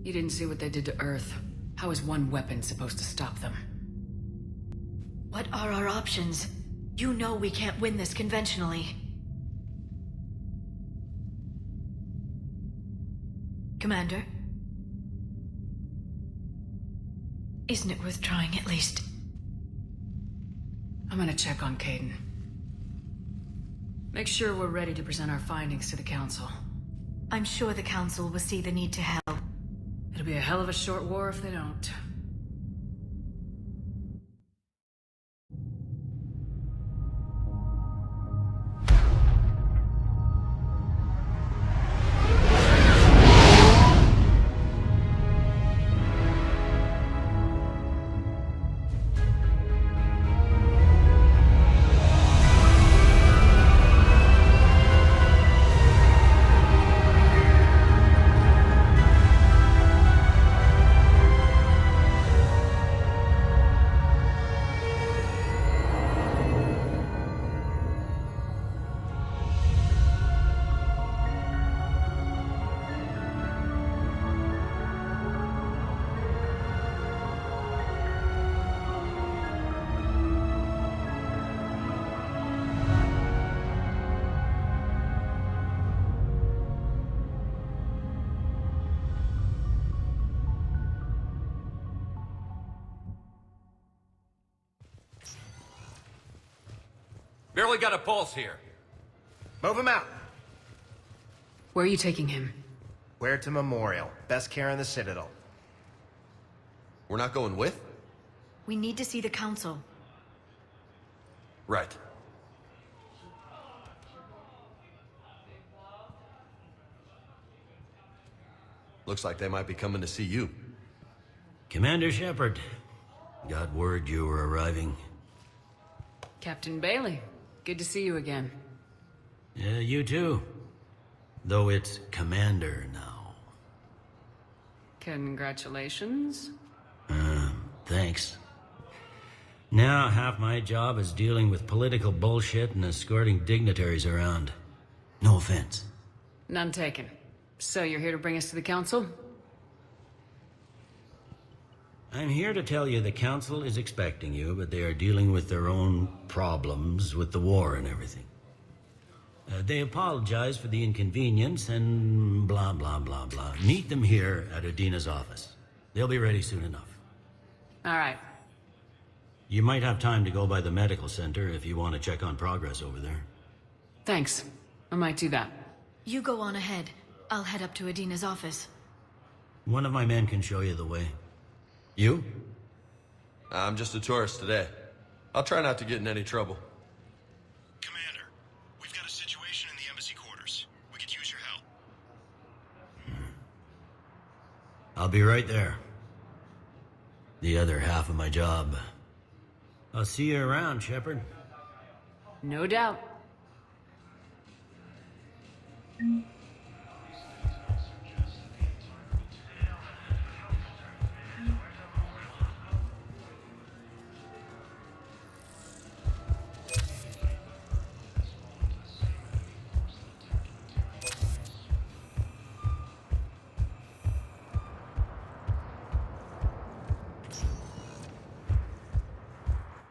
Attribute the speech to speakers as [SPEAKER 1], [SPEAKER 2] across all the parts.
[SPEAKER 1] You didn't see what they did to Earth. How is one weapon supposed to stop them?
[SPEAKER 2] What are our options? You know we can't win this conventionally. Commander? Isn't it worth trying at least?
[SPEAKER 1] I'm gonna check on Caden. Make sure we're ready to present our findings to the Council.
[SPEAKER 2] I'm sure the Council will see the need to help.
[SPEAKER 1] It'll be a hell of a short war if they don't.
[SPEAKER 3] Barely got a pulse here.
[SPEAKER 4] Move him out.
[SPEAKER 1] Where are you taking him?
[SPEAKER 4] Where to Memorial. Best care in the Citadel.
[SPEAKER 3] We're not going with?
[SPEAKER 2] We need to see the Council.
[SPEAKER 3] Right. Looks like they might be coming to see you.
[SPEAKER 5] Commander Shepard, got word you were arriving.
[SPEAKER 1] Captain Bailey, good to see you again.
[SPEAKER 5] Yeah, you too. Though it's Commander now.
[SPEAKER 1] Congratulations.
[SPEAKER 5] Thanks. Now half my job is dealing with political bullshit and escorting dignitaries around. No offense.
[SPEAKER 1] None taken. So you're here to bring us to the Council?
[SPEAKER 5] I'm here to tell you the Council is expecting you, but they are dealing with their own problems with the war and everything. They apologize for the inconvenience and blah, blah, blah, blah. Meet them here at Adina's office. They'll be ready soon enough.
[SPEAKER 1] All right.
[SPEAKER 5] You might have time to go by the medical center if you want to check on progress over there.
[SPEAKER 1] Thanks. I might do that.
[SPEAKER 2] You go on ahead. I'll head up to Adina's office.
[SPEAKER 5] One of my men can show you the way. You?
[SPEAKER 3] I'm just a tourist today. I'll try not to get in any trouble.
[SPEAKER 6] Commander, we've got a situation in the embassy quarters. We could use your help.
[SPEAKER 5] I'll be right there. The other half of my job. I'll see you around, Shepard.
[SPEAKER 1] No doubt.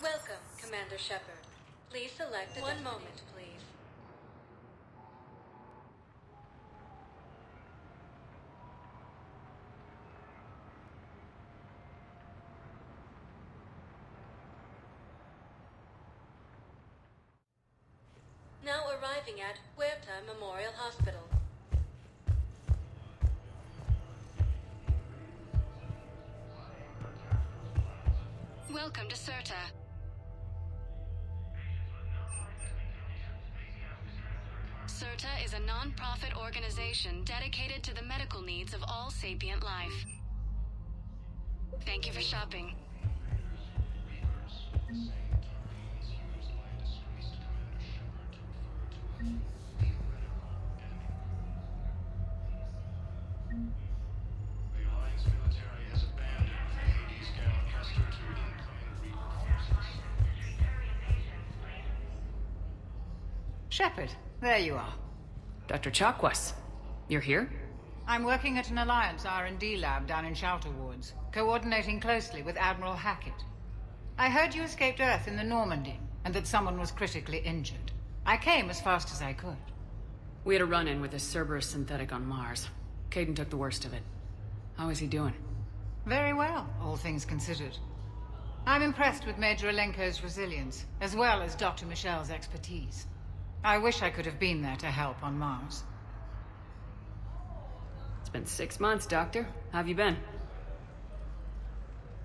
[SPEAKER 7] Welcome, Commander Shepard. Please select one moment, please. Now arriving at Huerta Memorial Hospital. Welcome to Huerta. Huerta is a non-profit organization dedicated to the medical needs of all sapient life. Thank you for shopping.
[SPEAKER 1] Shepard, there you are. Dr. Chakwas, you're here?
[SPEAKER 8] I'm working at an Alliance R&D lab down in Shelter Wards, coordinating closely with Admiral Hackett. I heard you escaped Earth in the Normandy, and that someone was critically injured. I came as fast as I could.
[SPEAKER 1] We had a run-in with a Cerberus synthetic on Mars. Caden took the worst of it. How is he doing?
[SPEAKER 8] Very well, all things considered. I'm impressed with Major Alenko's resilience, as well as Dr. Michel's expertise. I wish I could have been there to help on Mars.
[SPEAKER 1] It's been 6 months, Doctor. How have you been?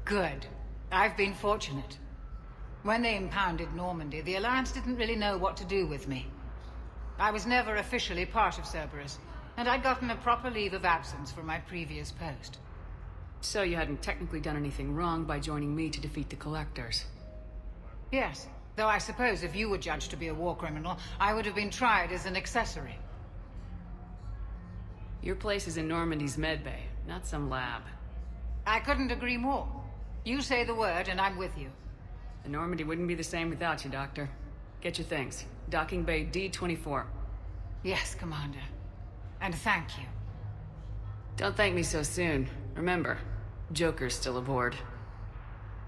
[SPEAKER 8] Good. I've been fortunate. When they impounded Normandy, the Alliance didn't really know what to do with me. I was never officially part of Cerberus, and I'd gotten a proper leave of absence from my previous post.
[SPEAKER 1] So you hadn't technically done anything wrong by joining me to defeat the Collectors?
[SPEAKER 8] Yes, though I suppose if you were judged to be a war criminal, I would have been tried as an accessory.
[SPEAKER 1] Your place is in Normandy's medbay, not some lab.
[SPEAKER 8] I couldn't agree more. You say the word and I'm with you.
[SPEAKER 1] The Normandy wouldn't be the same without you, Doctor. Get your things. Docking Bay D-24.
[SPEAKER 8] Yes, Commander. And thank you.
[SPEAKER 1] Don't thank me so soon. Remember, Joker's still aboard.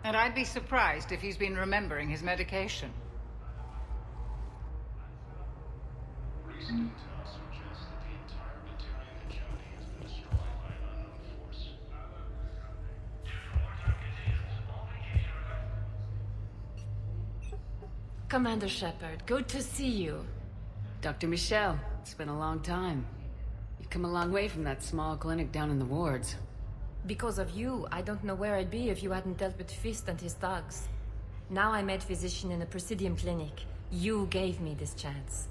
[SPEAKER 8] And I'd be surprised if he's been remembering his medication.
[SPEAKER 6] Recent intel suggests that the entire Batarian hegemony has been destroyed by an unknown force.
[SPEAKER 2] Commander Shepard, good to see you.
[SPEAKER 1] Dr. Michel, it's been a long time. You've come a long way from that small clinic down in the wards.
[SPEAKER 9] Because of you, I don't know where I'd be if you hadn't dealt with Fist and his thugs. Now I'm head physician in a Presidium clinic. You gave me this chance.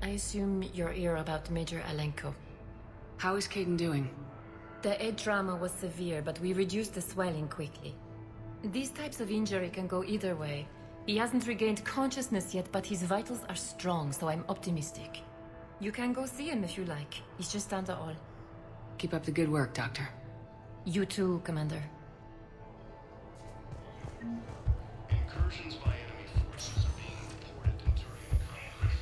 [SPEAKER 9] I assume you're here about Major Alenko.
[SPEAKER 1] How is Caden doing?
[SPEAKER 9] The head trauma was severe, but we reduced the swelling quickly. These types of injury can go either way. He hasn't regained consciousness yet, but his vitals are strong, so I'm optimistic. You can go see him if you like. He's just down the hall.
[SPEAKER 1] Keep up the good work, Doctor.
[SPEAKER 9] You too, Commander.
[SPEAKER 6] Incursions by enemy forces are being reported in Turian countries.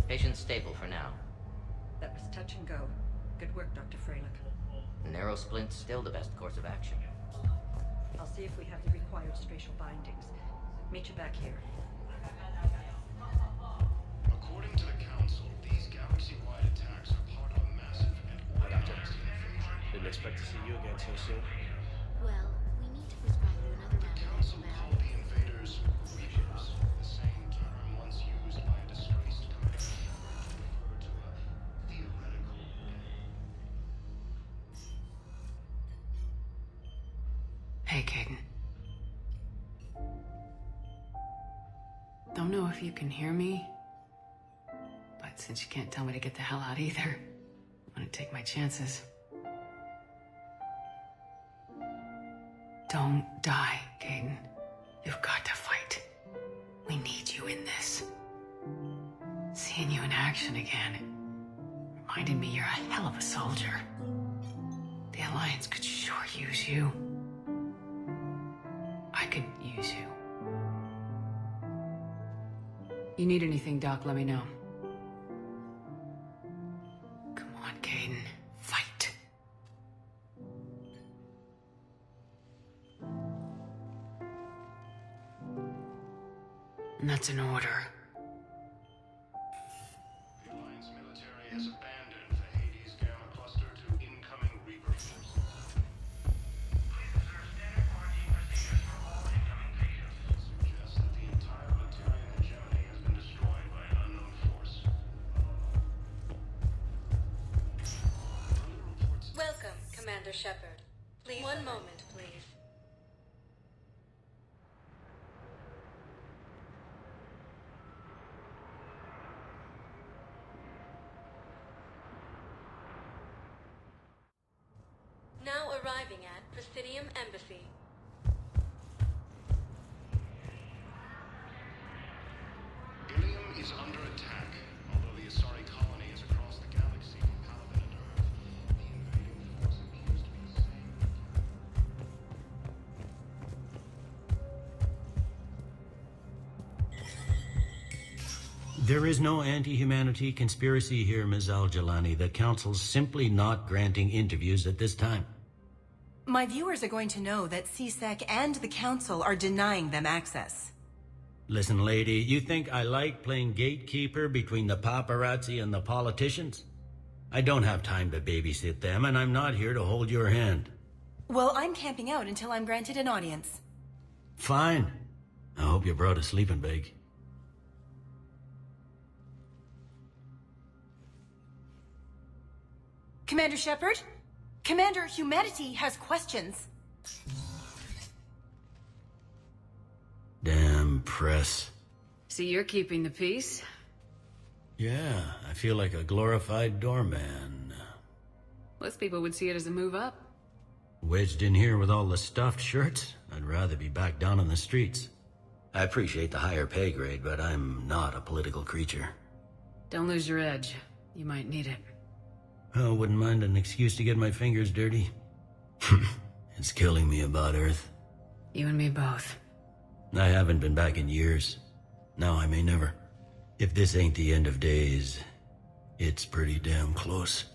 [SPEAKER 10] Patient's stable for now.
[SPEAKER 11] That was touch and go. Good work, Dr. Freilich.
[SPEAKER 10] Narrow splint's still the best course of action.
[SPEAKER 11] I'll see if we have the required spatial bindings. Meet you back here.
[SPEAKER 6] According to the Council, these galaxy-wide attacks are part of a massive and organized invasion.
[SPEAKER 12] Didn't expect to see you again so soon.
[SPEAKER 13] Well, we need to prescribe you another
[SPEAKER 6] The Council called the invaders Reapers, the same term once used by a disgraced commander to refer to a theoretical
[SPEAKER 1] Hey, Caden. Don't know if you can hear me, but since you can't tell me to get the hell out either, I'm gonna take my chances. Don't die, Caden. You've got to fight. We need you in this. Seeing you in action again reminded me you're a hell of a soldier. The Alliance could sure use you. I could use you. You need anything, Doc, let me know. Come on, Caden. Fight. And that's an order.
[SPEAKER 6] The Alliance military has abandoned the Hades Gamma Cluster to incoming Reaper forces. Suggests that the entire Batarian hegemony has been destroyed by an unknown force.
[SPEAKER 7] Welcome, Commander Shepard. Please. One moment, please. Now arriving at Presidium Embassy.
[SPEAKER 6] Ilium is under attack. Although the Asari colony is across the galaxy from Palaven and Earth, the invading force appears to be the same.
[SPEAKER 5] There is no anti-humanity conspiracy here, Ms. Al-Jalani. The Council's simply not granting interviews at this time.
[SPEAKER 14] My viewers are going to know that CSEC and the Council are denying them access.
[SPEAKER 5] Listen, lady, you think I like playing gatekeeper between the paparazzi and the politicians? I don't have time to babysit them, and I'm not here to hold your hand.
[SPEAKER 14] Well, I'm camping out until I'm granted an audience.
[SPEAKER 5] Fine. I hope you brought a sleeping bag.
[SPEAKER 14] Commander Shepard? Commander, humanity has questions.
[SPEAKER 5] Damn press.
[SPEAKER 1] See, you're keeping the peace.
[SPEAKER 5] Yeah, I feel like a glorified doorman.
[SPEAKER 1] Most people would see it as a move up.
[SPEAKER 5] Wedged in here with all the stuffed shirts, I'd rather be back down on the streets. I appreciate the higher pay grade, but I'm not a political creature.
[SPEAKER 1] Don't lose your edge. You might need it.
[SPEAKER 5] Oh, wouldn't mind an excuse to get my fingers dirty. It's killing me about Earth.
[SPEAKER 1] You and me both.
[SPEAKER 5] I haven't been back in years. Now I may never. If this ain't the end of days, it's pretty damn close.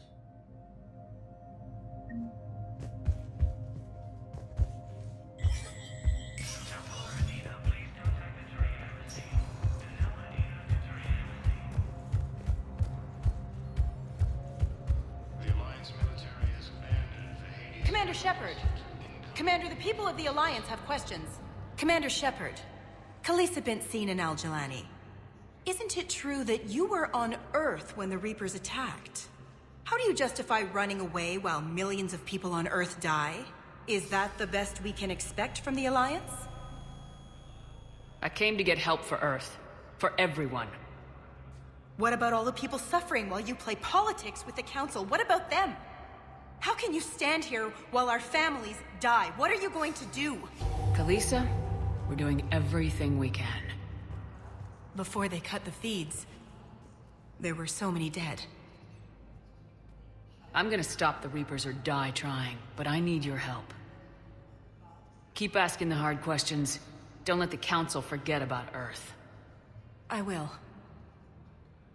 [SPEAKER 14] Commander Shepard! Commander, the people of the Alliance have questions. Commander Shepard, Khaleesa bint Sin and Al-Jalani. Isn't it true that you were on Earth when the Reapers attacked? How do you justify running away while millions of people on Earth die? Is that the best we can expect from the Alliance?
[SPEAKER 1] I came to get help for Earth. For everyone.
[SPEAKER 14] What about all the people suffering while you play politics with the Council? What about them? How can you stand here while our families die? What are you going to do?
[SPEAKER 1] Khaleesa, we're doing everything we can.
[SPEAKER 14] Before they cut the feeds, there were so many dead.
[SPEAKER 1] I'm gonna stop the Reapers or die trying, but I need your help. Keep asking the hard questions. Don't let the Council forget about Earth.
[SPEAKER 14] I will.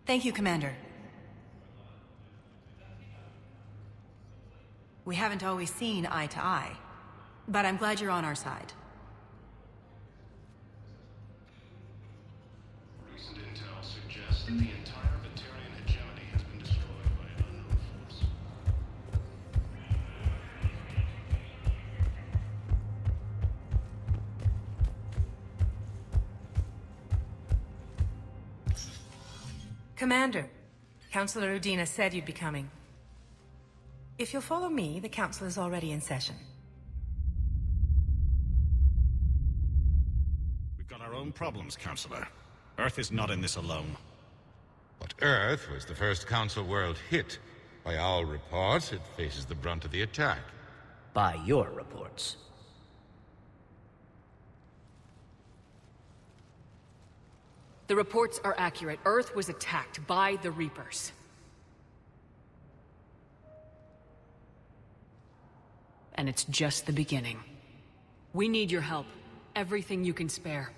[SPEAKER 14] Thank you, Commander. We haven't always seen eye to eye, but I'm glad you're on our side.
[SPEAKER 6] Recent intel suggests that the entire Batarian hegemony has been destroyed by an unknown force.
[SPEAKER 15] Commander, Councilor Udina said you'd be coming. If you'll follow me, the Council is already in session.
[SPEAKER 6] We've got our own problems, Councilor. Earth is not in this alone.
[SPEAKER 16] But Earth was the first Council world hit. By all reports, it faces the brunt of the attack.
[SPEAKER 10] By your reports.
[SPEAKER 1] The reports are accurate. Earth was attacked by the Reapers. And it's just the beginning. We need your help. Everything you can spare.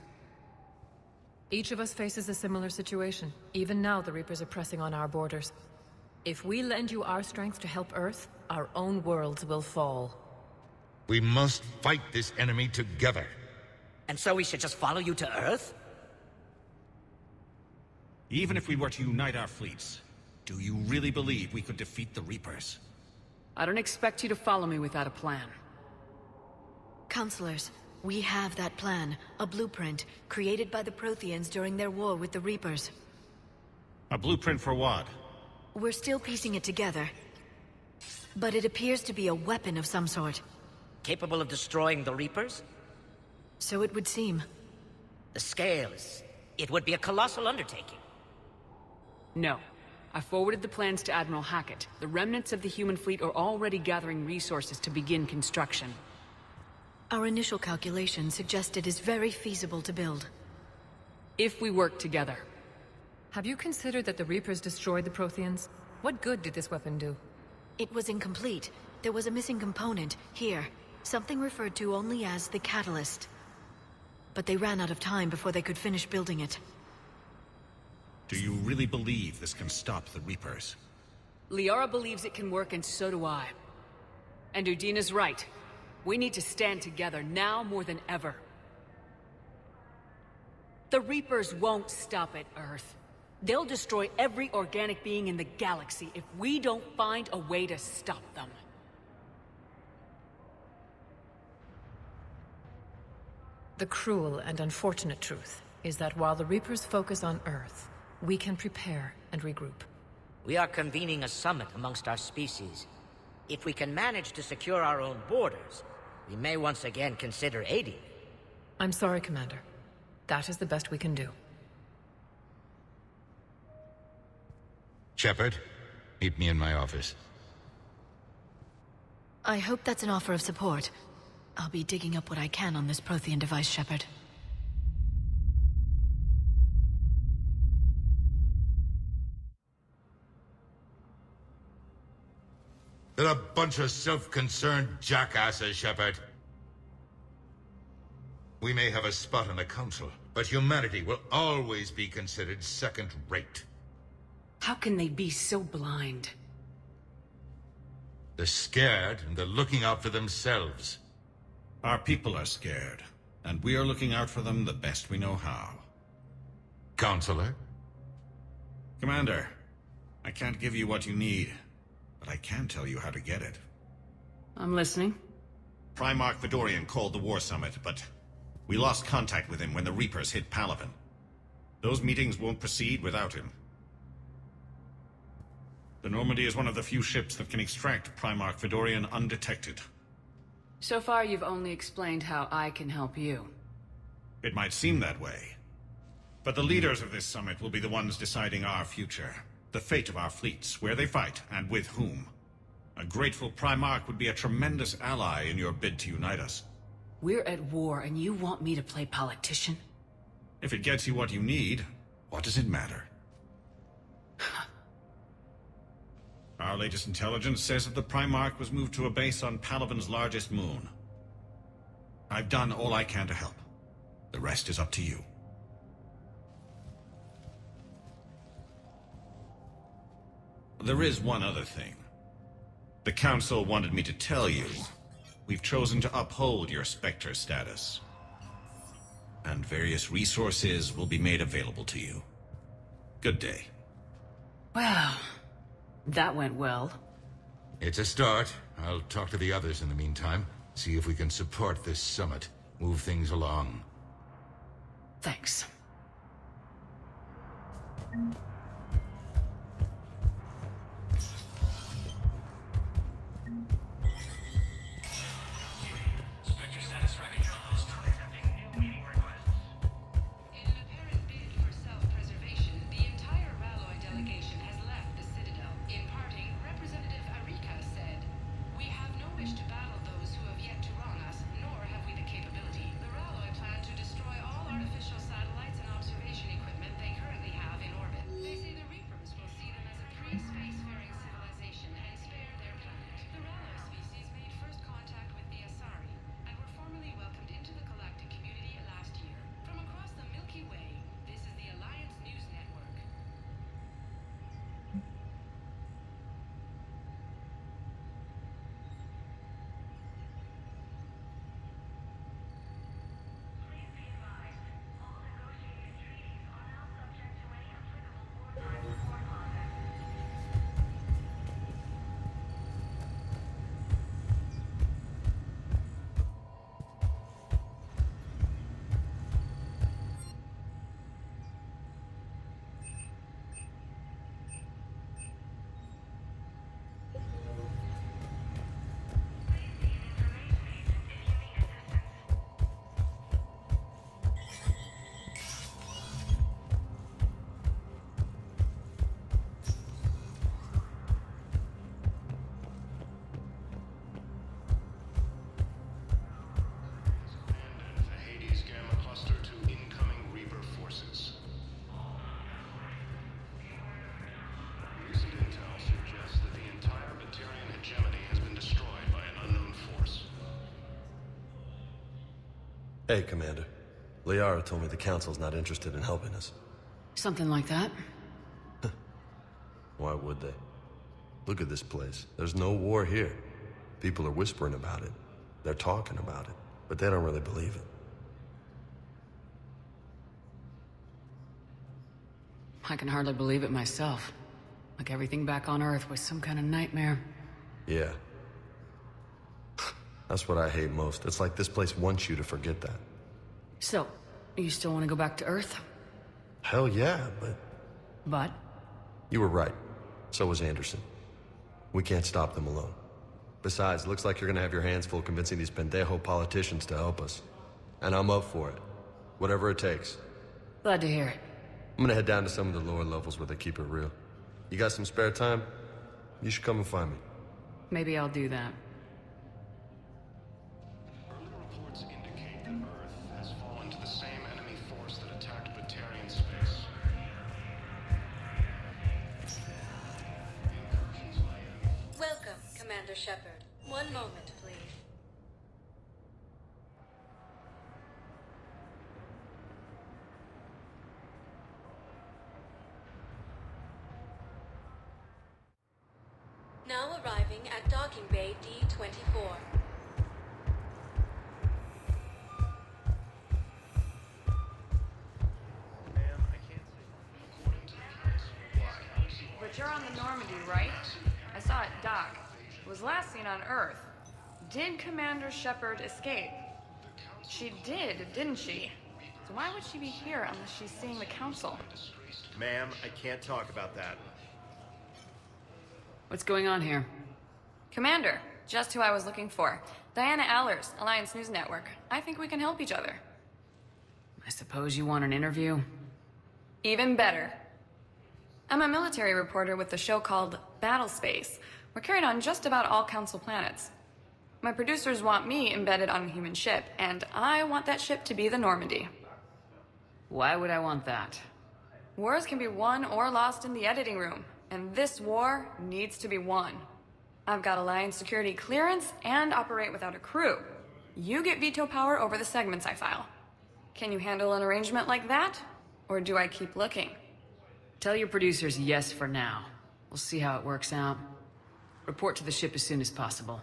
[SPEAKER 9] Each of us faces a similar situation. Even now, the Reapers are pressing on our borders. If we lend you our strength to help Earth, our own worlds will fall.
[SPEAKER 16] We must fight this enemy together.
[SPEAKER 10] And so we should just follow you to Earth?
[SPEAKER 6] Even if we were to unite our fleets, do you really believe we could defeat the Reapers?
[SPEAKER 1] I don't expect you to follow me without a plan.
[SPEAKER 2] Counselors, we have that plan. A blueprint, created by the Protheans during their war with the Reapers.
[SPEAKER 6] A blueprint for what?
[SPEAKER 2] We're still piecing it together. But it appears to be a weapon of some sort.
[SPEAKER 10] Capable of destroying the Reapers?
[SPEAKER 2] So it would seem.
[SPEAKER 10] The scale is... it would be a colossal undertaking.
[SPEAKER 1] No. I forwarded the plans to Admiral Hackett. The remnants of the human fleet are already gathering resources to begin construction.
[SPEAKER 2] Our initial calculations suggest it is very feasible to build.
[SPEAKER 1] If we work together.
[SPEAKER 9] Have you considered that the Reapers destroyed the Protheans? What good did this weapon do?
[SPEAKER 2] It was incomplete. There was a missing component, here. Something referred to only as the catalyst. But they ran out of time before they could finish building it.
[SPEAKER 17] Do you really believe this can stop the Reapers?
[SPEAKER 1] Liara believes it can work, and so do I. And Udina's right. We need to stand together now more than ever. The Reapers won't stop at Earth. They'll destroy every organic being in the galaxy if we don't find a way to stop them.
[SPEAKER 9] The cruel and unfortunate truth is that while the Reapers focus on Earth, we can prepare and regroup.
[SPEAKER 10] We are convening a summit amongst our species. If we can manage to secure our own borders, we may once again consider aiding.
[SPEAKER 9] I'm sorry, Commander. That is the best we can do.
[SPEAKER 16] Shepard, meet me in my office.
[SPEAKER 2] I hope that's an offer of support. I'll be digging up what I can on this Prothean device, Shepard.
[SPEAKER 16] They're a bunch of self-concerned jackasses, Shepard. We may have a spot on the Council, but humanity will always be considered second-rate.
[SPEAKER 1] How can they be so blind?
[SPEAKER 16] They're scared, and they're looking out for themselves.
[SPEAKER 17] Our people are scared, and we are looking out for them the best we know how.
[SPEAKER 16] Counselor?
[SPEAKER 17] Commander, I can't give you what you need, but I can tell you how to get it.
[SPEAKER 1] I'm listening.
[SPEAKER 17] Primarch Fedorian called the War Summit, but we lost contact with him when the Reapers hit Palaven. Those meetings won't proceed without him. The Normandy is one of the few ships that can extract Primarch Fedorian undetected.
[SPEAKER 1] So far, you've only explained how I can help you.
[SPEAKER 17] It might seem that way. But the leaders of this summit will be the ones deciding our future. The fate of our fleets, where they fight, and with whom. A grateful Primarch would be a tremendous ally in your bid to unite us.
[SPEAKER 1] We're at war, and you want me to play politician?
[SPEAKER 17] If it gets you what you need, what does it matter? Our latest intelligence says that the Primarch was moved to a base on Palaven's largest moon. I've done all I can to help. The rest is up to you. There is one other thing. The Council wanted me to tell you, we've chosen to uphold your Spectre status. And various resources will be made available to you. Good day.
[SPEAKER 1] Well, that went well.
[SPEAKER 16] It's a start. I'll talk to the others in the meantime. See if we can support this summit. Move things along.
[SPEAKER 1] Thanks.
[SPEAKER 18] Spectre status recognized. Accepting new meeting requests.
[SPEAKER 7] In an apparent bid for self-preservation, the entire Ralloy delegation has left the Citadel. In parting, Representative Arika said, "We have no wish to battle those who have yet to wrong us, nor have we the capability. The Ralloy plan to destroy all artificial satellites and observation equipment they currently have in orbit. They say the Reapers will see them as a pre-spacefaring civilization and spare their planet. The Ralloy species made first contact with the Asari, and were formally welcomed into the galactic community last year. From across the Milky Way, this is the Alliance News Network."
[SPEAKER 18] Please be advised, all negotiated treaties are now subject to any applicable wartime support clauses.
[SPEAKER 6] Abandoned the Hades Gamma Cluster to incoming Reaper forces. Recent intel suggests that the entire Batarian hegemony has been destroyed by an unknown force.
[SPEAKER 3] Hey, Commander. Liara told me the Council's not interested in helping us.
[SPEAKER 1] Something like that.
[SPEAKER 3] why would they? Look at this place. There's no war here. People are whispering about it. They're talking about it, but they don't really believe it.
[SPEAKER 1] I can hardly believe it myself. Like everything back on Earth was some kind of nightmare.
[SPEAKER 3] Yeah. That's what I hate most. It's like this place wants you to forget that.
[SPEAKER 1] So, you still want to go back to Earth?
[SPEAKER 3] Hell yeah, but...
[SPEAKER 1] But?
[SPEAKER 3] You were right. So was Anderson. We can't stop them alone. Besides, it looks like you're gonna have your hands full convincing these pendejo politicians to help us. And I'm up for it. Whatever it takes.
[SPEAKER 1] Glad to hear it.
[SPEAKER 3] I'm gonna head down to some of the lower levels where they keep it real. You got some spare time? You should come and find me.
[SPEAKER 1] Maybe I'll do that.
[SPEAKER 6] Early reports indicate that Earth has fallen to the same enemy force that attacked Batarian space.
[SPEAKER 2] Welcome, Commander Shepard. One moment, please. Now arriving at docking bay D-24.
[SPEAKER 19] But you're on the Normandy, right? I saw it dock. It was last seen on Earth. Did Commander Shepard escape? She did, didn't she? So why would she be here unless she's seeing the Council?
[SPEAKER 4] Ma'am, I can't talk about that.
[SPEAKER 1] What's going on here?
[SPEAKER 19] Commander, just who I was looking for. Diana Allers, Alliance News Network. I think we can help each other.
[SPEAKER 1] I suppose you want an interview?
[SPEAKER 19] Even better. I'm a military reporter with the show called Battle Space. We're carried on just about all Council planets. My producers want me embedded on a human ship, and I want that ship to be the Normandy.
[SPEAKER 1] Why would I want that?
[SPEAKER 19] Wars can be won or lost in the editing room, and this war needs to be won. I've got Alliance security clearance and operate without a crew. You get veto power over the segments I file. Can you handle an arrangement like that? Or do I keep looking?
[SPEAKER 1] Tell your producers yes for now. We'll see how it works out. Report to the ship as soon as possible.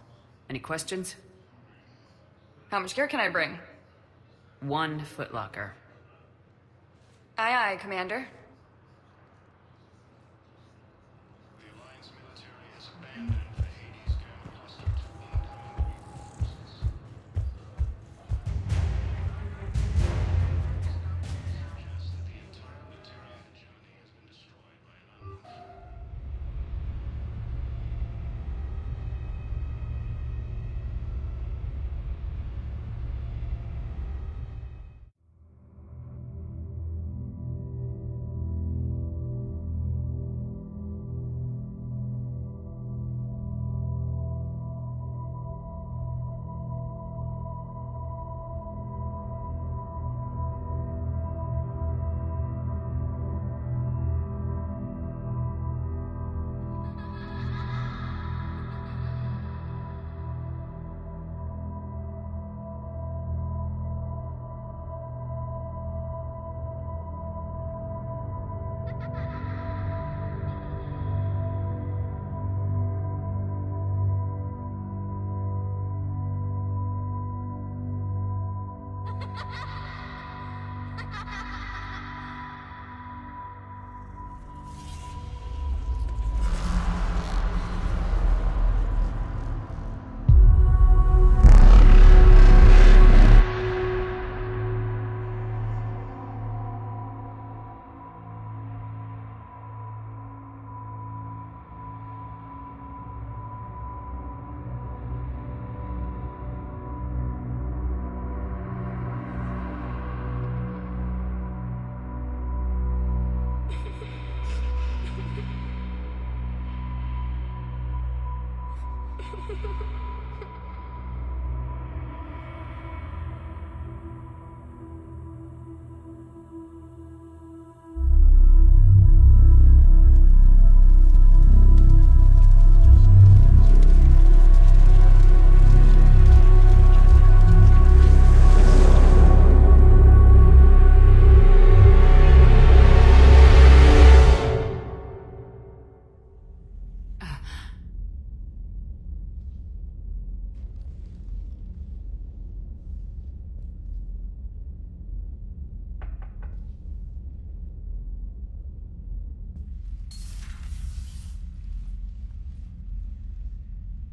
[SPEAKER 1] Any questions?
[SPEAKER 19] How much gear can I bring?
[SPEAKER 1] 1 footlocker.
[SPEAKER 19] Aye, aye, Commander.
[SPEAKER 6] The Alliance military has abandoned the Hades gamma cluster to incoming forces. Suggests that the entire Batarian hegemony has been destroyed by an unknown.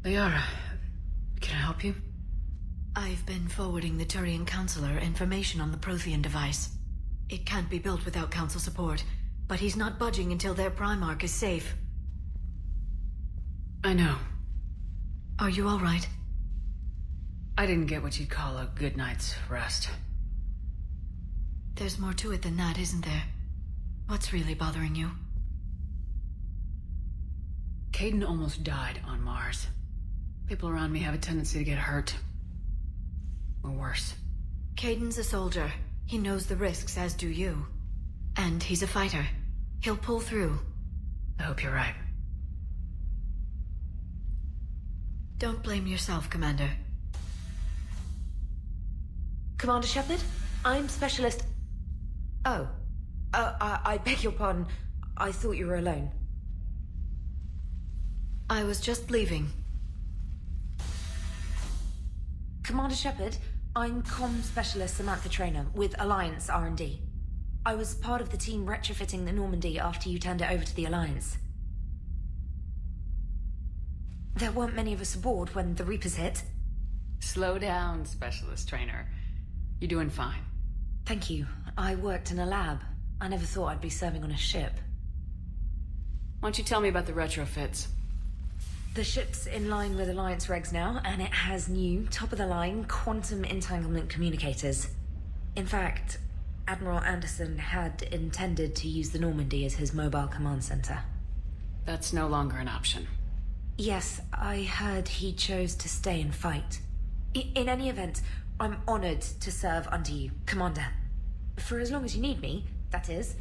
[SPEAKER 1] Liara, can I help you?
[SPEAKER 2] I've been forwarding the Turian Counselor information on the Prothean device. It can't be built without Council support, but he's not budging until their Primarch is safe.
[SPEAKER 1] I know.
[SPEAKER 2] Are you all right?
[SPEAKER 1] I didn't get what you'd call a good night's rest.
[SPEAKER 2] There's more to it than that, isn't there? What's really bothering you?
[SPEAKER 1] Caden almost died on Mars. People around me have a tendency to get hurt. Or worse.
[SPEAKER 2] Caden's a soldier. He knows the risks, as do you. And he's a fighter. He'll pull through.
[SPEAKER 1] I hope you're right.
[SPEAKER 2] Don't blame yourself, Commander.
[SPEAKER 20] Commander Shepard, I'm Specialist... Oh. I beg your pardon. I thought you were alone.
[SPEAKER 2] I was just leaving.
[SPEAKER 20] Commander Shepard, I'm Comm Specialist Samantha Traynor with Alliance R&D. I was part of the team retrofitting the Normandy after you turned it over to the Alliance. There weren't many of us aboard when the Reapers hit.
[SPEAKER 1] Slow down, Specialist Trainer. You're doing fine.
[SPEAKER 20] Thank you. I worked in a lab. I never thought I'd be serving on a ship.
[SPEAKER 1] Why don't you tell me about the retrofits?
[SPEAKER 20] The ship's in line with Alliance regs now, and it has new, top-of-the-line, quantum entanglement communicators. In fact, Admiral Anderson had intended to use the Normandy as his mobile command center.
[SPEAKER 1] That's no longer an option.
[SPEAKER 20] Yes, I heard he chose to stay and fight. In any event, I'm honored to serve under you, Commander. For as long as you need me, that is.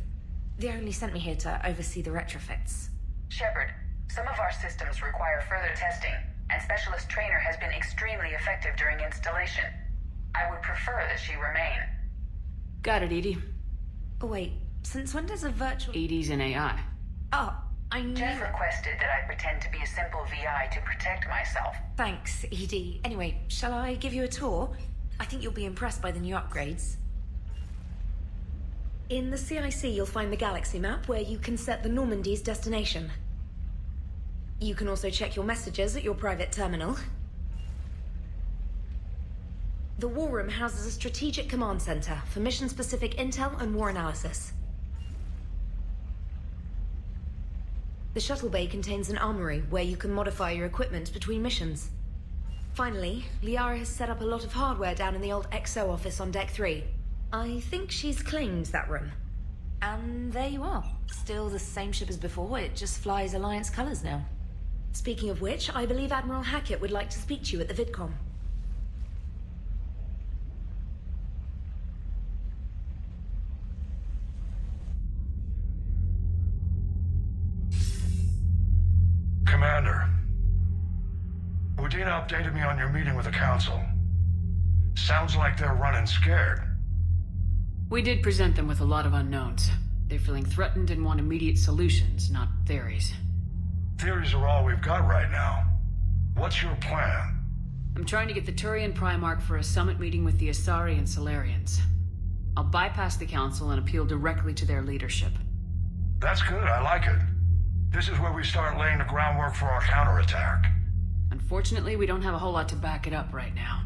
[SPEAKER 20] They only sent me here to oversee the retrofits.
[SPEAKER 21] Shepard, some of our systems require further testing, and Specialist Trainer has been extremely effective during installation. I would prefer that she remain.
[SPEAKER 1] Got it, Edie.
[SPEAKER 20] Oh, wait, since when does a virtual...
[SPEAKER 1] Edie's an AI.
[SPEAKER 20] Oh, I knew...
[SPEAKER 21] Jeff requested that I pretend to be a simple VI to protect myself.
[SPEAKER 20] Thanks, Edie. Anyway, shall I give you a tour? I think you'll be impressed by the new upgrades. In the CIC, you'll find the galaxy map where you can set the Normandy's destination. You can also check your messages at your private terminal. The War Room houses a strategic command center for mission-specific intel and war analysis. The shuttle bay contains an armory where you can modify your equipment between missions. Finally, Liara has set up a lot of hardware down in the old XO office on Deck 3. I think she's claimed that room. And there you are. Still the same ship as before, it just flies Alliance colors now. Speaking of which, I believe Admiral Hackett would like to speak to you at the VidCom.
[SPEAKER 22] Commander, Udina updated me on your meeting with the Council. Sounds like they're running scared.
[SPEAKER 1] We did present them with a lot of unknowns. They're feeling threatened and want immediate solutions, not theories.
[SPEAKER 22] Theories are all we've got right now. What's your plan?
[SPEAKER 1] I'm trying to get the Turian Primarch for a summit meeting with the Asari and Solarians. I'll bypass the Council and appeal directly to their leadership.
[SPEAKER 22] That's good, I like it. This is where we start laying the groundwork for our counterattack.
[SPEAKER 1] Unfortunately, we don't have a whole lot to back it up right now.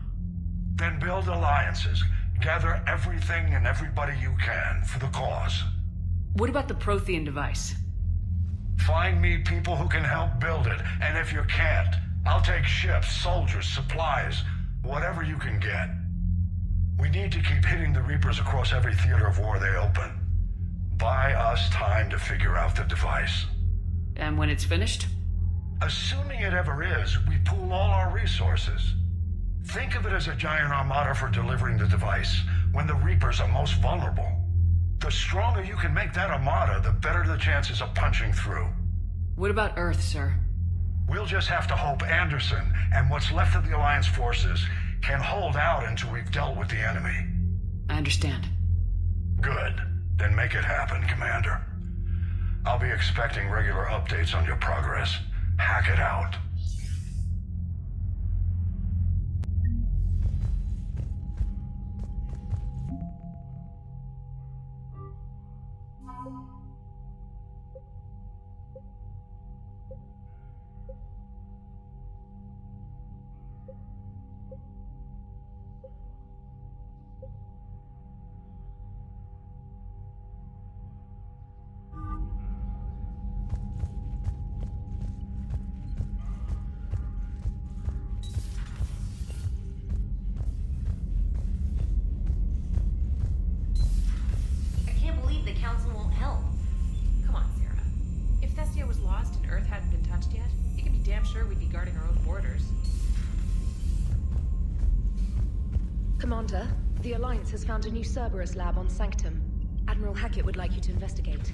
[SPEAKER 22] Then build alliances. Gather everything and everybody you can for the cause.
[SPEAKER 1] What about the Prothean device?
[SPEAKER 22] Find me people who can help build it, and if you can't, I'll take ships, soldiers, supplies, whatever you can get. We need to keep hitting the Reapers across every theater of war they open. Buy us time to figure out the device.
[SPEAKER 1] And when it's finished?
[SPEAKER 22] Assuming it ever is, we pool all our resources. Think of it as a giant armada for delivering the device, when the Reapers are most vulnerable. The stronger you can make that armada, the better the chances of punching through.
[SPEAKER 1] What about Earth, sir?
[SPEAKER 22] We'll just have to hope Anderson and what's left of the Alliance forces can hold out until we've dealt with the enemy.
[SPEAKER 1] I understand.
[SPEAKER 22] Good. Then make it happen, Commander. I'll be expecting regular updates on your progress. Hack it out.
[SPEAKER 8] guarding our own borders.
[SPEAKER 20] Commander, the Alliance has found a new Cerberus lab on Sanctum. Admiral Hackett would like you to investigate.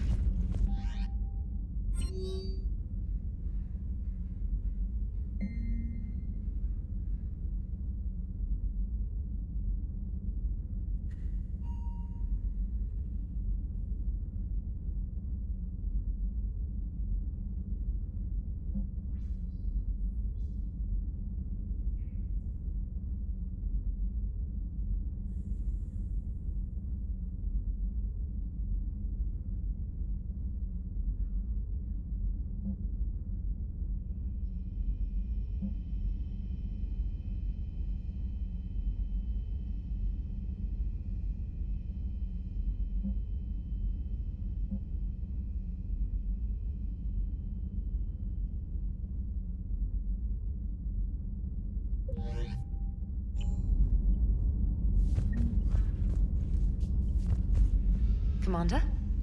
[SPEAKER 20] Commander,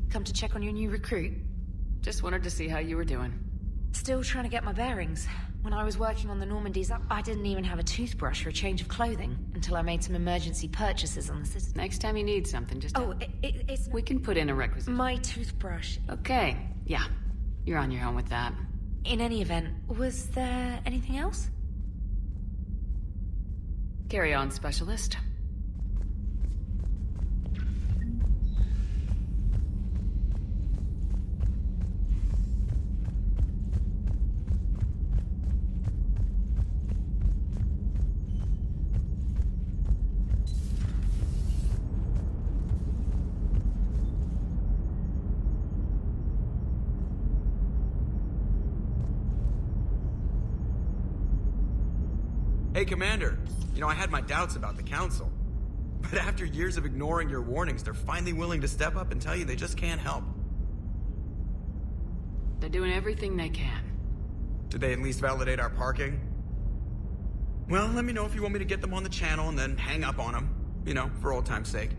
[SPEAKER 20] come to check on your new recruit.
[SPEAKER 1] Just wanted to see how you were doing.
[SPEAKER 20] Still trying to get my bearings. When I was working on the Normandies, I didn't even have a toothbrush or a change of clothing until I made some emergency purchases on the system.
[SPEAKER 1] Next time you need something, just...
[SPEAKER 20] Oh, it's...
[SPEAKER 1] We can put in a requisition.
[SPEAKER 20] My toothbrush.
[SPEAKER 1] Okay, yeah. You're on your own with that.
[SPEAKER 20] In any event, was there anything else?
[SPEAKER 1] Carry on, Specialist.
[SPEAKER 11] Hey, Commander. You know, I had my doubts about the Council. But after years of ignoring your warnings, they're finally willing to step up and tell you they just can't help.
[SPEAKER 1] They're doing everything they can.
[SPEAKER 11] Did they at least validate our parking? Well, let me know if you want me to get them on the channel and then hang up on them. You know, for old time's sake.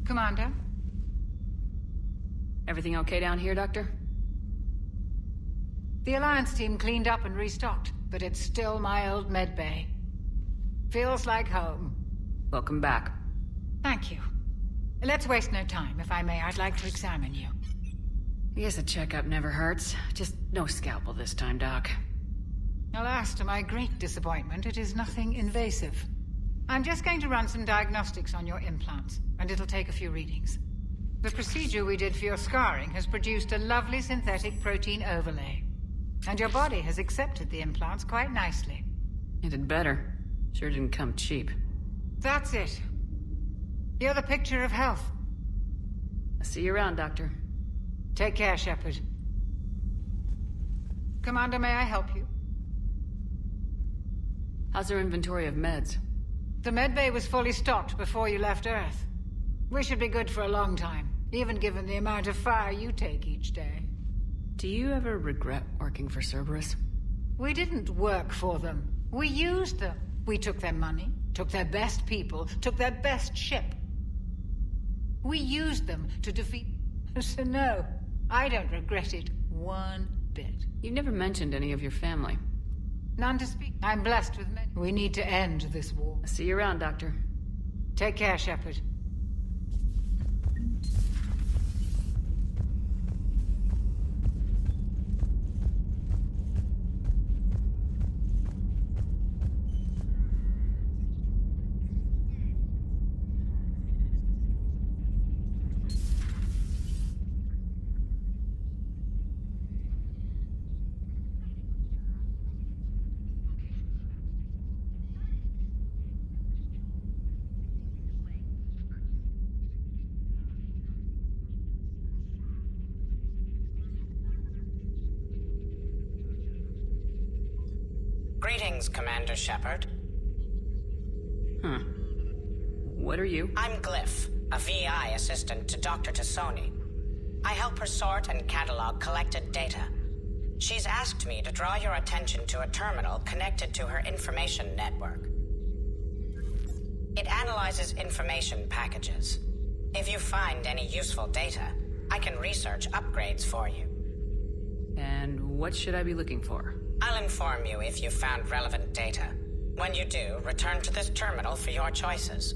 [SPEAKER 1] Commander? Everything okay down here, Doctor?
[SPEAKER 23] The Alliance team cleaned up and restocked, but it's still my old medbay. Feels like home.
[SPEAKER 1] Welcome back.
[SPEAKER 23] Thank you. Let's waste no time. If I may, I'd like to examine you.
[SPEAKER 1] I guess a checkup never hurts. Just no scalpel this time, Doc.
[SPEAKER 23] Alas, to my great disappointment, it is nothing invasive. I'm just going to run some diagnostics on your implants, and it'll take a few readings. The procedure we did for your scarring has produced a lovely synthetic protein overlay. And your body has accepted the implants quite nicely.
[SPEAKER 1] It did better. Sure didn't come cheap.
[SPEAKER 23] That's it. You're the picture of health.
[SPEAKER 1] I'll see you around, Doctor.
[SPEAKER 23] Take care, Shepard. Commander, may I help you?
[SPEAKER 1] How's our inventory of meds?
[SPEAKER 23] The medbay was fully stocked before you left Earth. We should be good for a long time, even given the amount of fire you take each day.
[SPEAKER 1] Do you ever regret working for Cerberus?
[SPEAKER 23] We didn't work for them. We used them. We took their money, took their best people, took their best ship. We used them to defeat... So no, I don't regret it one
[SPEAKER 1] bit. You never mentioned any of your family.
[SPEAKER 23] None to speak. I'm blessed with many. We need to end this war.
[SPEAKER 1] See you around, Doctor.
[SPEAKER 23] Take care, Shepard.
[SPEAKER 10] Greetings, Commander Shepard.
[SPEAKER 1] What are you?
[SPEAKER 10] I'm Glyph, a VI assistant to Dr. Tassoni. I help her sort and catalog collected data. She's asked me to draw your attention to a terminal connected to her information network. It analyzes information packages. If you find any useful data, I can research upgrades for you.
[SPEAKER 1] And what should I be looking for?
[SPEAKER 10] I'll inform you if you've found relevant data. When you do, return to this terminal for your choices.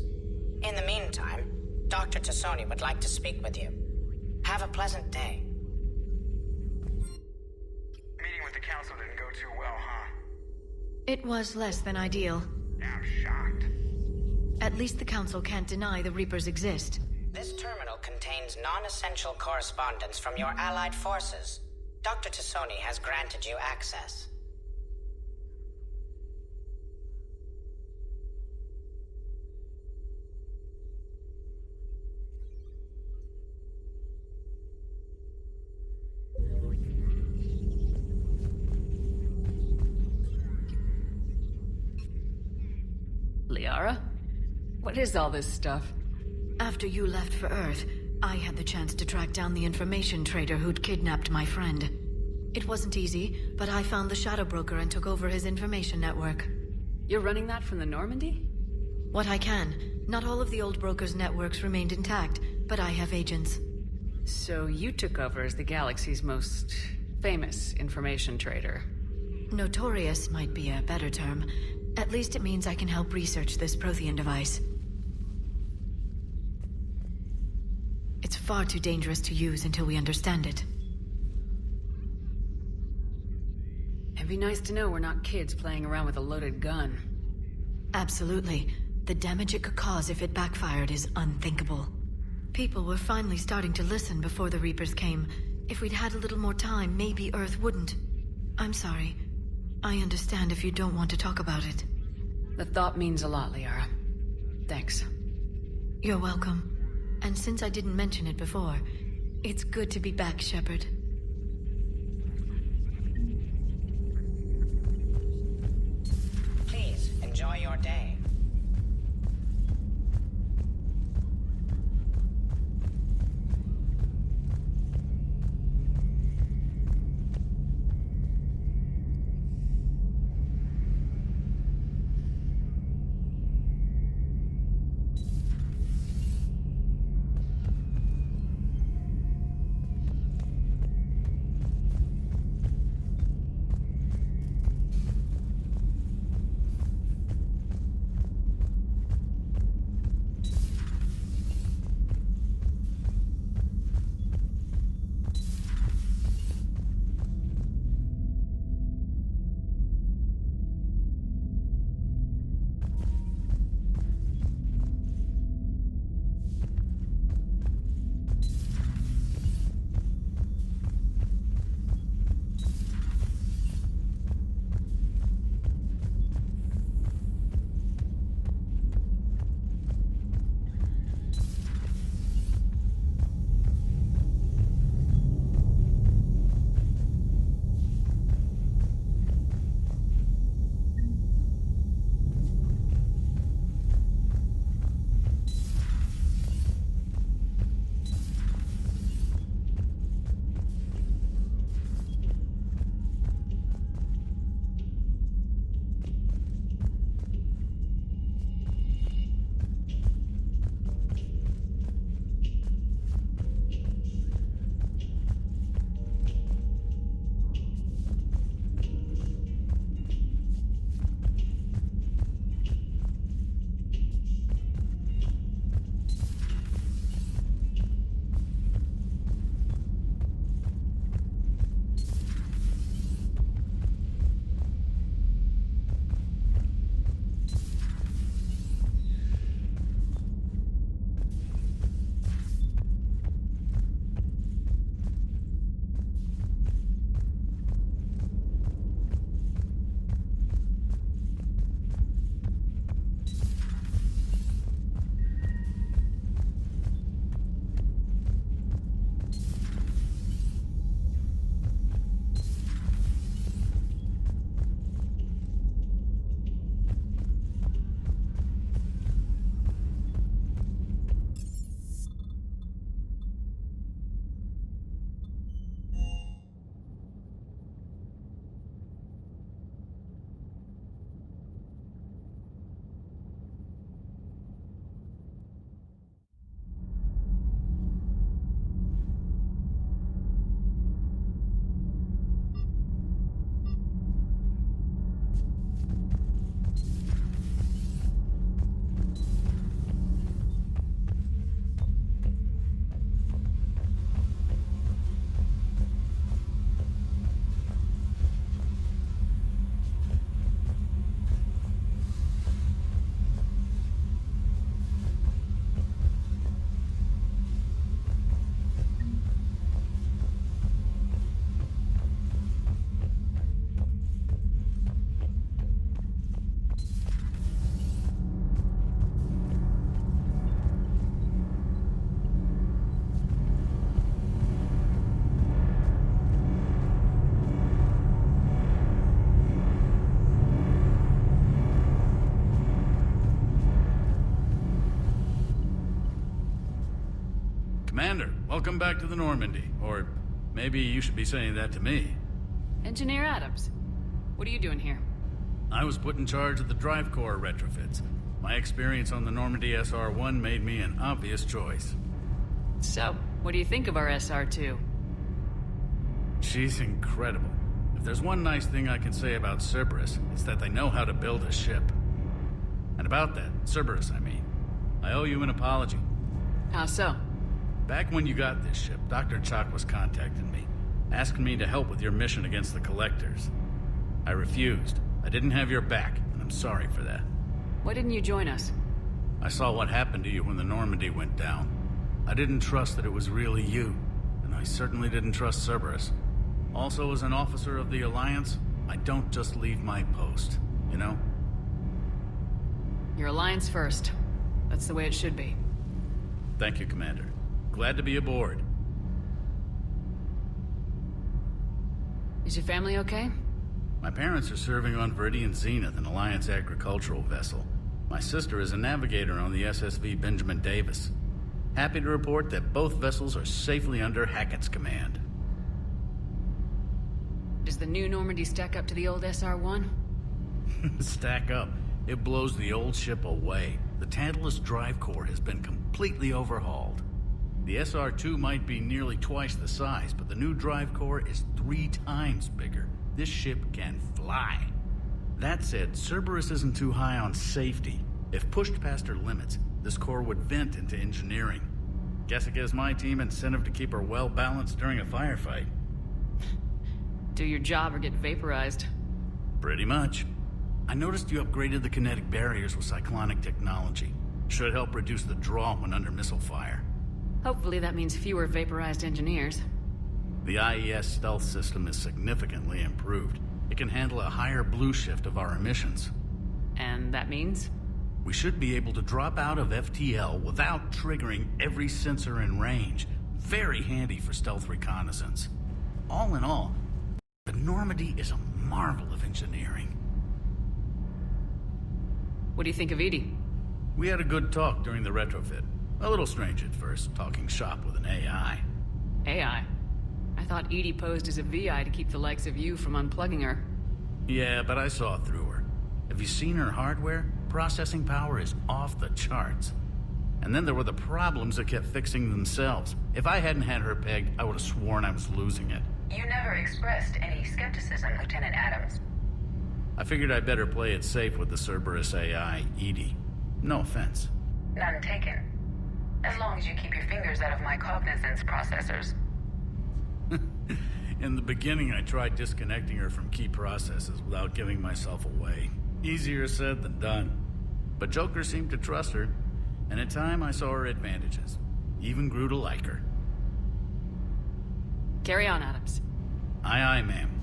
[SPEAKER 10] In the meantime, Dr. Tassoni would like to speak with you. Have a pleasant day.
[SPEAKER 11] Meeting with the council didn't go too well, huh?
[SPEAKER 2] It was less than ideal.
[SPEAKER 11] I'm shocked.
[SPEAKER 2] At least the council can't deny the Reapers exist.
[SPEAKER 10] This terminal contains non-essential correspondence from your allied forces. Dr. Tassoni has granted you access.
[SPEAKER 1] Liara? What is all this stuff?
[SPEAKER 2] After you left for Earth, I had the chance to track down the information trader who'd kidnapped my friend. It wasn't easy, but I found the Shadow Broker and took over his information network.
[SPEAKER 1] You're running that from the Normandy?
[SPEAKER 2] What I can. Not all of the old broker's networks remained intact, but I have agents.
[SPEAKER 1] So you took over as the galaxy's most famous information trader.
[SPEAKER 2] Notorious might be a better term. At least it means I can help research this Prothean device. It's far too dangerous to use until we understand it.
[SPEAKER 1] It'd be nice to know we're not kids playing around with a loaded gun.
[SPEAKER 2] Absolutely. The damage it could cause if it backfired is unthinkable. People were finally starting to listen before the Reapers came. If we'd had a little more time, maybe Earth wouldn't. I'm sorry. I understand if you don't want to talk about it.
[SPEAKER 1] The thought means a lot, Liara. Thanks.
[SPEAKER 2] You're welcome. And since I didn't mention it before, it's good to be back, Shepard.
[SPEAKER 10] Please, enjoy your day.
[SPEAKER 8] Commander, welcome back to the Normandy. Or maybe you should be saying that to me.
[SPEAKER 1] Engineer Adams, what are you doing here?
[SPEAKER 8] I was put in charge of the drive core retrofits. My experience on the Normandy SR-1 made me an obvious choice.
[SPEAKER 1] So, what do you think of our SR-2?
[SPEAKER 8] She's incredible. If there's one nice thing I can say about Cerberus, it's that they know how to build a ship. And about that, Cerberus, I mean, I owe you an apology.
[SPEAKER 1] How so?
[SPEAKER 8] Back when you got this ship, Dr. Chalk was contacting me, asking me to help with your mission against the Collectors. I refused. I didn't have your back, and I'm sorry for that.
[SPEAKER 1] Why didn't you join us?
[SPEAKER 8] I saw what happened to you when the Normandy went down. I didn't trust that it was really you, and I certainly didn't trust Cerberus. Also, as an officer of the Alliance, I don't just leave my post, you know?
[SPEAKER 1] Your Alliance first. That's the way it should be.
[SPEAKER 8] Thank you, Commander. Glad to be aboard.
[SPEAKER 1] Is your family okay?
[SPEAKER 8] My parents are serving on Viridian Zenith, an Alliance agricultural vessel. My sister is a navigator on the SSV Benjamin Davis. Happy to report that both vessels are safely under Hackett's command.
[SPEAKER 1] Does the new Normandy stack up to the old SR-1?
[SPEAKER 8] Stack up. It blows the old ship away. The Tantalus drive core has been completely overhauled. The SR-2 might be nearly twice the size, but the new drive core is 3 times bigger. This ship can fly. That said, Cerberus isn't too high on safety. If pushed past her limits, this core would vent into engineering. Guess it gives my team incentive to keep her well-balanced during a firefight.
[SPEAKER 1] Do your job or get vaporized.
[SPEAKER 8] Pretty much. I noticed you upgraded the kinetic barriers with cyclonic technology. Should help reduce the draw when under missile fire.
[SPEAKER 1] Hopefully that means fewer vaporized engineers.
[SPEAKER 8] The IES stealth system is significantly improved. It can handle a higher blue shift of our emissions.
[SPEAKER 1] And that means?
[SPEAKER 8] We should be able to drop out of FTL without triggering every sensor in range. Very handy for stealth reconnaissance. All in all, the Normandy is a marvel of engineering.
[SPEAKER 1] What do you think of Edie?
[SPEAKER 8] We had a good talk during the retrofit. A little strange at first, talking shop with an AI.
[SPEAKER 1] AI? I thought Edie posed as a VI to keep the likes of you from unplugging her.
[SPEAKER 8] Yeah, but I saw through her. Have you seen her hardware? Processing power is off the charts. And then there were the problems that kept fixing themselves. If I hadn't had her pegged, I would have sworn I was losing it.
[SPEAKER 21] You never expressed any skepticism, Lieutenant Adams.
[SPEAKER 8] I figured I'd better play it safe with the Cerberus AI, Edie. No offense.
[SPEAKER 21] None taken. As long as you keep your fingers out of my cognizance processors.
[SPEAKER 8] In the beginning, I tried disconnecting her from key processes without giving myself away. Easier said than done. But Joker seemed to trust her, and in time I saw her advantages. Even grew to like her.
[SPEAKER 1] Carry on, Adams.
[SPEAKER 8] Aye, aye, ma'am.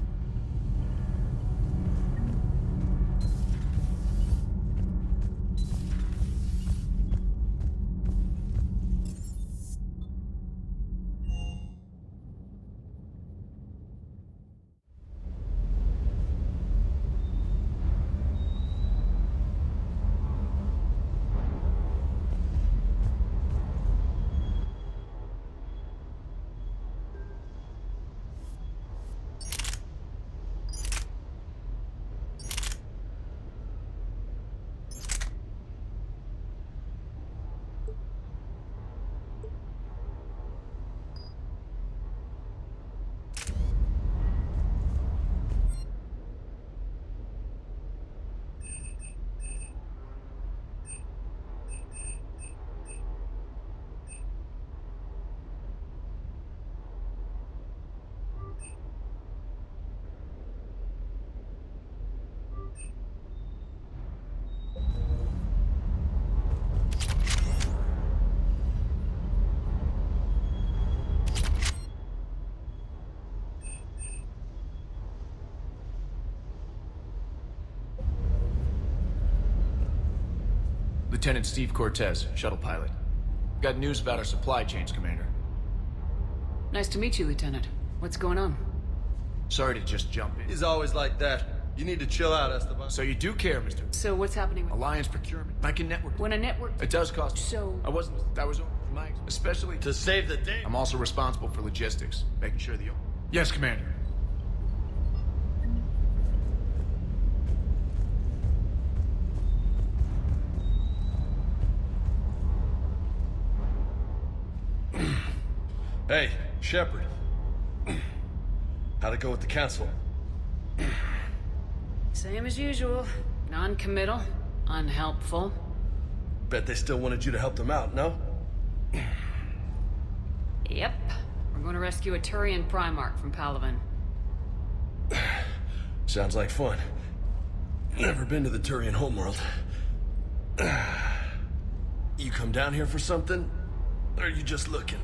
[SPEAKER 12] Lieutenant Steve Cortez, shuttle pilot. Got news about our supply chains, Commander.
[SPEAKER 1] Nice to meet you, Lieutenant. What's going on?
[SPEAKER 12] Sorry to just jump in.
[SPEAKER 3] He's always like that. You need to chill out, Esteban.
[SPEAKER 12] So you do care, Mr.
[SPEAKER 1] So what's happening with...
[SPEAKER 12] Alliance procurement. I can network.
[SPEAKER 1] When a network...
[SPEAKER 12] It does cost...
[SPEAKER 1] So...
[SPEAKER 12] That was... Especially
[SPEAKER 3] to save the day.
[SPEAKER 12] I'm also responsible for logistics, making sure the...
[SPEAKER 11] Yes, Commander.
[SPEAKER 3] Hey, Shepard. How'd it go with the council?
[SPEAKER 1] Same as usual. Non-committal, unhelpful.
[SPEAKER 3] Bet they still wanted you to help them out, no?
[SPEAKER 1] Yep. We're going to rescue a Turian Primarch from Palaven.
[SPEAKER 3] Sounds like fun. Never been to the Turian homeworld. You come down here for something? Or are you just looking?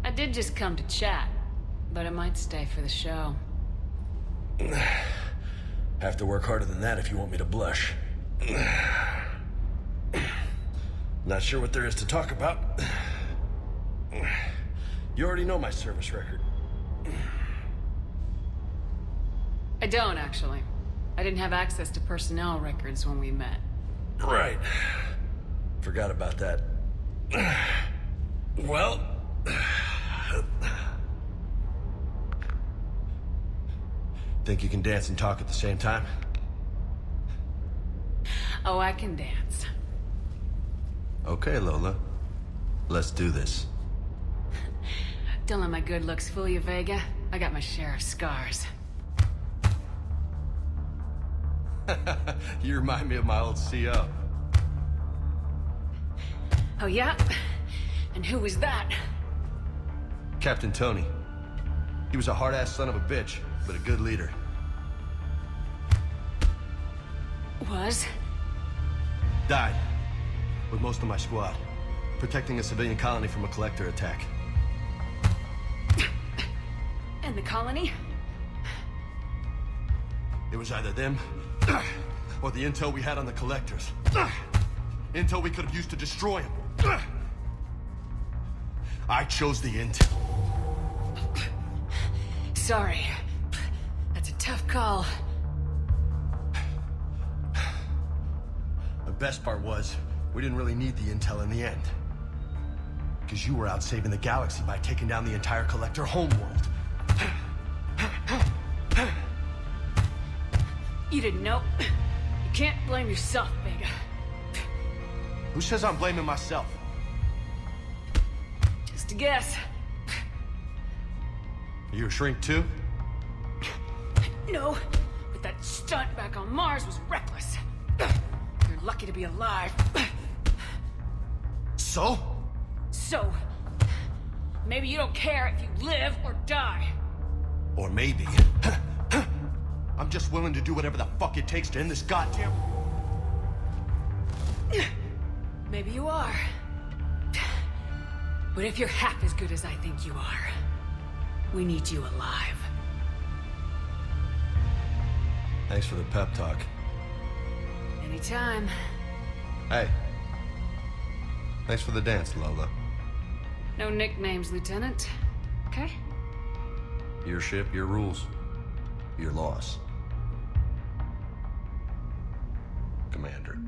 [SPEAKER 1] I did just come to chat, but I might stay for the show.
[SPEAKER 3] Have to work harder than that if you want me to blush. Not sure what there is to talk about. You already know my service record.
[SPEAKER 1] I don't, actually. I didn't have access to personnel records when we met.
[SPEAKER 3] Right. Forgot about that. Well... Think you can dance and talk at the same time?
[SPEAKER 1] Oh, I can dance.
[SPEAKER 3] Okay, Lola. Let's do this.
[SPEAKER 1] Don't let my good looks fool you, Vega. I got my share of scars.
[SPEAKER 3] You remind me of my old CO.
[SPEAKER 1] Oh, yeah? And who was that?
[SPEAKER 3] Captain Tony. He was a hard-ass son of a bitch, but a good leader.
[SPEAKER 1] Was?
[SPEAKER 3] Died. With most of my squad. Protecting a civilian colony from a collector attack.
[SPEAKER 1] And the colony?
[SPEAKER 3] It was either them, or the intel we had on the collectors. Intel we could have used to destroy them. I chose the intel.
[SPEAKER 1] Sorry. That's a tough call.
[SPEAKER 3] The best part was, we didn't really need the intel in the end. Because you were out saving the galaxy by taking down the entire collector homeworld.
[SPEAKER 1] You didn't know. You can't blame yourself, Vega.
[SPEAKER 3] Who says I'm blaming myself?
[SPEAKER 1] Just a guess.
[SPEAKER 3] You a shrink too?
[SPEAKER 1] No, but that stunt back on Mars was reckless. You're lucky to be alive.
[SPEAKER 3] So?
[SPEAKER 1] So, maybe you don't care if you live or die.
[SPEAKER 3] Or maybe... I'm just willing to do whatever the fuck it takes to end this goddamn...
[SPEAKER 1] Maybe you are. But if you're half as good as I think you are, we need you alive.
[SPEAKER 3] Thanks for the pep talk.
[SPEAKER 1] Anytime.
[SPEAKER 3] Hey. Thanks for the dance, Lola.
[SPEAKER 1] No nicknames, Lieutenant. Okay?
[SPEAKER 3] Your ship, your rules. Your loss. Commander.